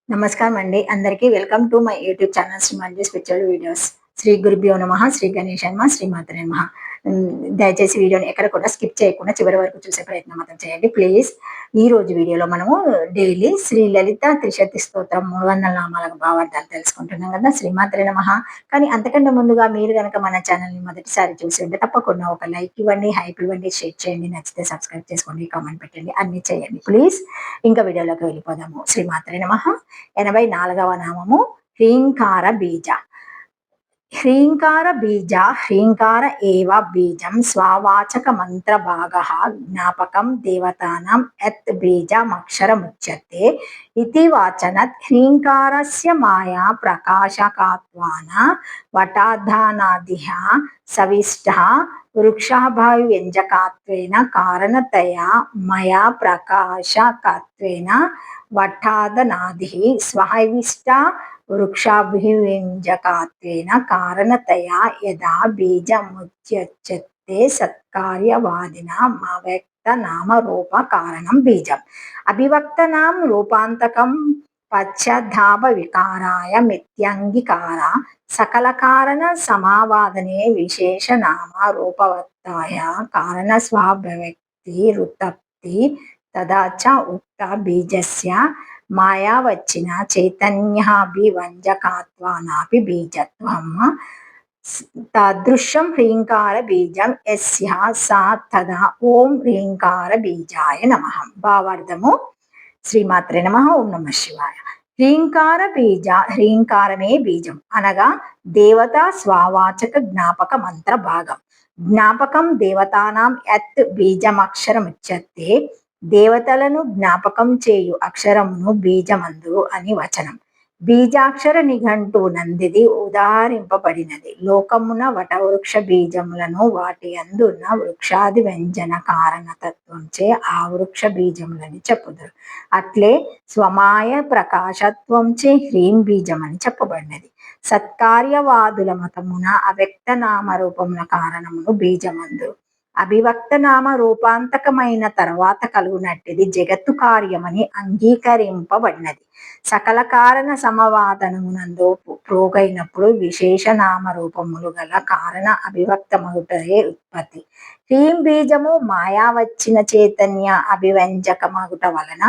నమస్కారం అండి. అందరికీ welcome to my YouTube channel Srimanjali spiritual videos. Shri గురుభ్యో నమః, శ్రీ గణేశాయ నమః, శ్రీమాత్రే నమః. దయచేసి వీడియోని ఎక్కడ కూడా స్కిప్ చేయకుండా చివరి వరకు చూసే ప్రయత్నం మాత్రం చేయండి ప్లీజ్. ఈ రోజు వీడియోలో మనము డైలీ శ్రీ లలిత త్రిశతి స్తోత్రం 300 నామాల భావార్థాలు తెలుసుకుంటున్నాం కదా! శ్రీమాత్రే నమః. కానీ అంతకంటే ముందుగా మీరు గనక మన ఛానల్‌ని మొదటిసారి చూసి ఉంటే తప్పకుండా ఒక లైక్ ఇవ్వండి, హైప్ ఇవ్వండి, షేర్ చేయండి, నచ్చితే సబ్స్క్రైబ్ చేసుకోండి, కామెంట్ పెట్టండి, అన్నీ చేయండి ప్లీజ్. ఇంకా వీడియోలోకి వెళ్ళిపోదాము. శ్రీమాత్రే నమః. 84వ నామము హ్రీంకార బీజ. హ్రీంకార బీజ హ్రీంకార ఏవ బీజం స్వావాచక మంత్ర భాగః జ్ఞాపకం దేవతానాం యత్ బీజమక్షరముచ్యతే ఇతి వాచనత్ హ్రీంకారస్య మాయా ప్రకాశకాత్వాన వటాధానాదిః సవిష్టః వృక్షాభావ్యంజకాత్వేన కారణతయా మయా ప్రకాశకత్వేన వటాదనాదిః స్వహైవిష్టా వృక్షాభివ్యంజకాత్వేన కారణతయా యదా బీజముచ్యతే సత్కార్యవాదినాం అవ్యక్త నామ రూప కారణం బీజం అభివక్తనాం రూపాంతకం పశ్చాద్ధావ వికారాయ మిత్యంగీకార సకల కారణ సమావాదనే విశేష నామ రూపవత్తాయ కారణ స్వాభవ్యక్తి రుతప్తి తదా చ ఉక్త బీజస్య మాయా వచ్చిన చైతన్యాభివంజకాత్వానాపి బీజత్వం తాదృశం హ్రీంకార బీజం యస్యః సా తదా ఓం హ్రీంకార బీజాయ నమః. భావార్థము శ్రీమాత్రే నమః. ఓం నమః శివాయ. హ్రీంకార బీజ హ్రీంకారమే బీజం అనగా దేవత స్వావాచక జ్ఞాపక మంత్ర భాగం. జ్ఞాపకం దేవతానాం యత్ బీజమక్షరముచ్యతే దేవతలను జ్ఞాపకం చేయు అక్షరమును బీజమందు అని వచనం. బీజాక్షర నిఘంటు నందిది ఉదాహరింపబడినది. లోకమున వటవృక్ష బీజములను వాటి అందున్న వృక్షాది వ్యంజన కారణతత్వంచే ఆ వృక్ష బీజములని చెప్పుదురు. అట్లే స్వమాయ ప్రకాశత్వంచే హ్రీం బీజమని చెప్పబడినది. సత్కార్యవాదుల మతమున అవ్యక్త నామ రూపమున కారణమును బీజమందు అభివక్త నామ రూపాంతకమైన తర్వాత కలుగునట్టిది జగత్తు కార్యమని అంగీకరింపబడినది. సకల కారణ సమవాదనమునందు ప్రోగైనప్పుడు విశేష నామ రూపములు గల కారణ అభివక్తమగుటయే ఉత్పత్తి. హ్రీం బీజము మాయా వచ్చిన చైతన్య అభివ్యంజకమగుట వలన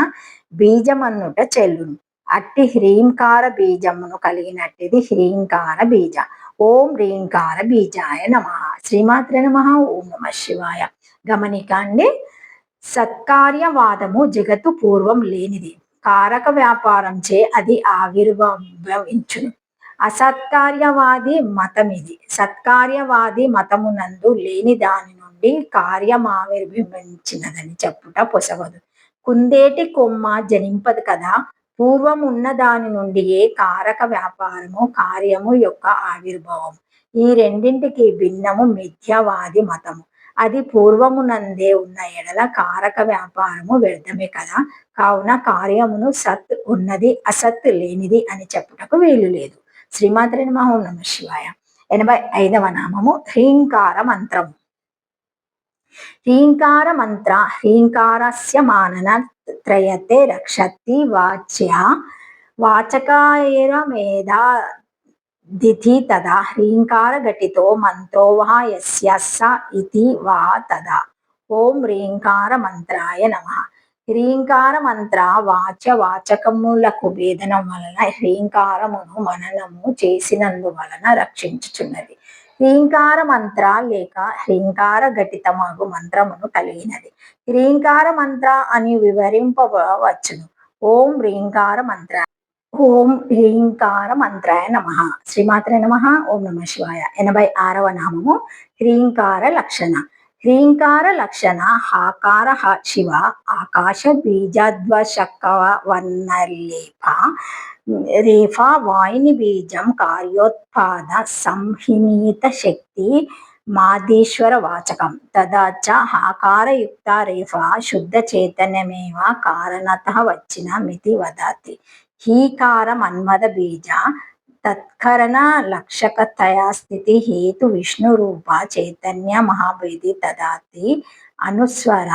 బీజమన్నుట చెల్లును. అట్టి హ్రీంకార బీజమును కలిగినట్టిది హ్రీంకార బీజ. ఓం హ్రీంకార బీజాయ నమః. శ్రీమాత్రే నమః. ఓం నమః శివాయ. గమనిక అండి, సత్కార్యవాదము జగత్తు పూర్వం లేనిది. కారక వ్యాపారంచే అది ఆవిర్భవించును. అసత్కార్యవాది మతమిది. సత్కార్యవాది మతమునందు లేని దాని నుండి కార్యమావిర్భవించినదని చెప్పుట పొసగదు. కుందేటి కొమ్మ జనింపదు కదా. పూర్వం ఉన్న దాని నుండియే కారక వ్యాపారము కార్యము యొక్క ఆవిర్భావం. ఈ రెండింటికి భిన్నము మిథ్యావాది మతము. అది పూర్వమునందే ఉన్న ఎడల కారక వ్యాపారము వ్యర్థమే కదా. కావున కార్యమును సత్ ఉన్నది అసత్ లేనిది అని చెప్పుటకు వీలు లేదు. శ్రీమాత్రే నమః. ఓం నమః శివాయ. 85వ నామము హ్రీంకార మంత్రము. హ్రీంకార మంత్ర హ్రీంకారస్య మానన త్రయతే రక్షతి వాచ్యా వాచకాయరమేధా దితి తదా హ్రీంకార ఘటితో మంత్రో వా యస్య స ఇతి వా తదా. ఓం హ్రీంకార మంత్రాయ నమః. హ్రీంకార మంత్ర వాచకములకు భేదనం వలన హ్రీంకారమును మననము చేసినందువలన రక్షించుచున్నది. హ్రీంకార మంత్ర లేక హ్రీంకార ఘటితమగు మంత్రమును కలిగినది. హ్రీంకార మంత్ర అని వివరింపవచ్చును. ఓం హ్రీంకార మంత్ర ఓం హ్రీంకార మంత్రాయ నమః. శ్రీమాత్రే నమః. ఓం నమః శివాయ. 86వ నామము హ్రీంకార లక్షణ. హ్రీంకార లక్షణ హాకార శివ ఆకాశ బీజద్వశకవర్ణలేప రేఫ వాయుని బీజం కార్యోత్పాద సంహినీత శక్తి మాదీశ్వర వాచకం. తదా చ హాకారయుక్త రేఫ శుద్ధ చైతన్యమేవ కారణతః వచ్చిన మితి వదతి. హీకార మన్మద బీజ తత్కరణ లక్షకతయా స్థితి హేతు విష్ణు రూప చైతన్య మహాభేది తదాతి అనుస్వర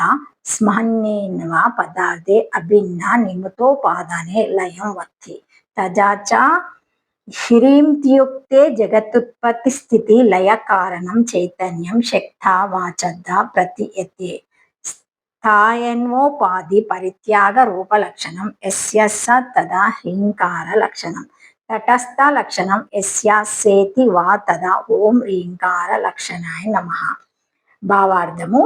స్మహన్యేన్వ పదార్థే అభిన్న నిమితోపాదానే లయం వత్తి తజాచ హ్రీంత్యుక్తే జగత్తుత్పత్తి స్థితి లయ కారణం చైతన్యం శక్తా వాచద్ద ప్రతీయతే స్థాయన్వోపాధి పరిత్యాగ రూప లక్షణం యస్య స తదా హ్రీంకార లక్షణం తటస్థ లక్షణం యస్యాసేతి వా తదా ఓం హ్రీంకార లక్షణాయ నమః. భావార్థము: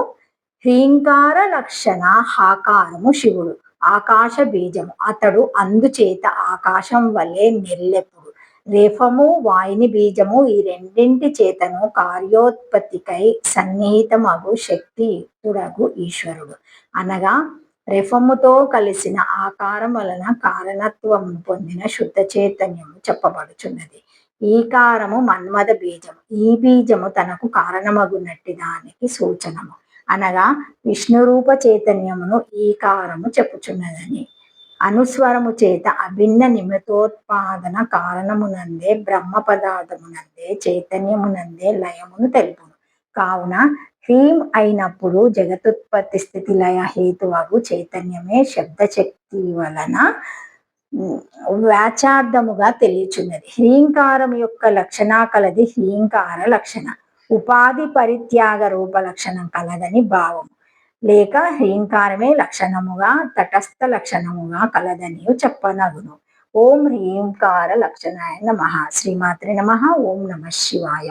హ్రీంకార లక్షణ హాకారము శివుడు, ఆకాశ బీజము అతడు, అందుచేత ఆకాశం వలె నిర్లెపుడు. రేఫము వాయుని బీజము ఈ రెండింటి చేతను కార్యోత్పత్తికై సన్నిహితమగు శక్తి యుక్తుడగు ఈశ్వరుడు. అనగా రెఫముతో కలిసిన ఆకారం వలన కారణత్వము పొందిన శుద్ధ చైతన్యము చెప్పబడుచున్నది. ఈకారము మన్మథ బీజము, ఈ బీజము తనకు కారణమగునట్టి దానికి సూచనము, అనగా విష్ణురూప చైతన్యమును ఈకారము చెప్పుచున్నదని. అనుస్వరము చేత అభిన్న నిమిత్తోత్పాదన కారణమునందే బ్రహ్మ పదార్థమునందే చైతన్యమునందే లయమును తెలుపును. కావున హ్రీం అయినప్పుడు జగతుత్పత్తి స్థితి లయ హేతువగు చైతన్యమే శబ్దశక్తి వలన వ్యాచార్థముగా తెలియచున్నది. హ్రీంకారం యొక్క లక్షణ కలది హ్రీంకార లక్షణ, ఉపాధి పరిత్యాగ రూప లక్షణం కలదని భావము, లేక హ్రీంకారమే లక్షణముగా తటస్థ లక్షణముగా కలదని చెప్పనగును. ఓం హ్రీంకార లక్షణాయ నమః. శ్రీమాత్రే నమః. ఓం నమః శివాయ.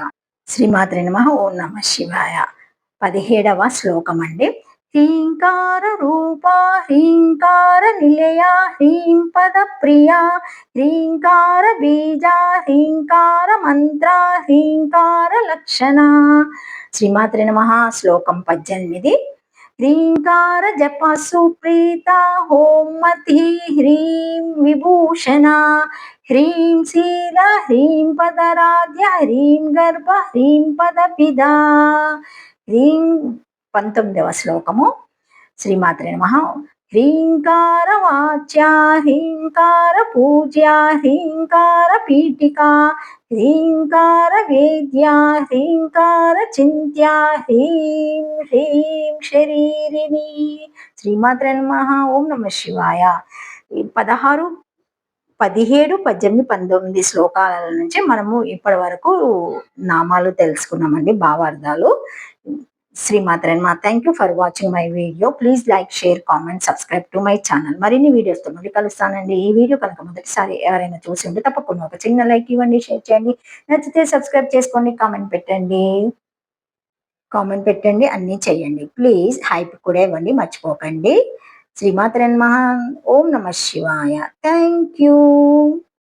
శ్రీమాత్రే నమః. ఓం నమః శివాయ. 17వ శ్లోకం అండి. హ్రీంకార రూపా హ్రీంకార నిలయా హ్రీం పద ప్రియా హ్రీంకార బీజా హ్రీంకార మంత్ర హ్రీంకార లక్షణ. శ్రీమాత్రే నమః. శ్లోకం 18. హ్రీంకార జప సుప్రీత హోమతి హ్రీం విభూషణ హ్రీం శీల హ్రీం పదరాధ్య హ్రీం గర్భ హ్రీం పద పిదా. హ్రీం 19వ శ్లోకము. శ్రీమాత్రే నమః. హ్రీంకార వాచ్యా హ్రీంకార పూజ్యా హ్రీంకార పీఠికా హ్రీంకార వేద్యా హ్రీంకార చింత్యా హ్రీం హ్రీం శరీరిణి. శ్రీమాత్రే నమః. ఓం నమః శివాయ. 16, 17, 18, 19 శ్లోకాల నుంచి మనము ఇప్పటి వరకు నామాలు తెలుసుకున్నామండి, భావార్థాలు. శ్రీమాత్రే నమః. Thank you for watching my video. Please like, share, comment, subscribe to my channel. మరిన్ని వీడియోస్తో మళ్ళీ కలుస్తానండి. ఈ వీడియో కనుక మొదటిసారి ఎవరైనా చూసి ఉంటే తప్పకుండా ఒక చిన్న లైక్ ఇవ్వండి, షేర్ చేయండి. నచ్చితే సబ్స్క్రైబ్ చేసుకోండి, కామెంట్ పెట్టండి, అన్నీ చేయండి. ప్లీజ్ హైప్ కూడా ఇవ్వండి, మర్చిపోకండి. శ్రీమాత్రే నమః. ఓం నమః శివాయ. Thank you.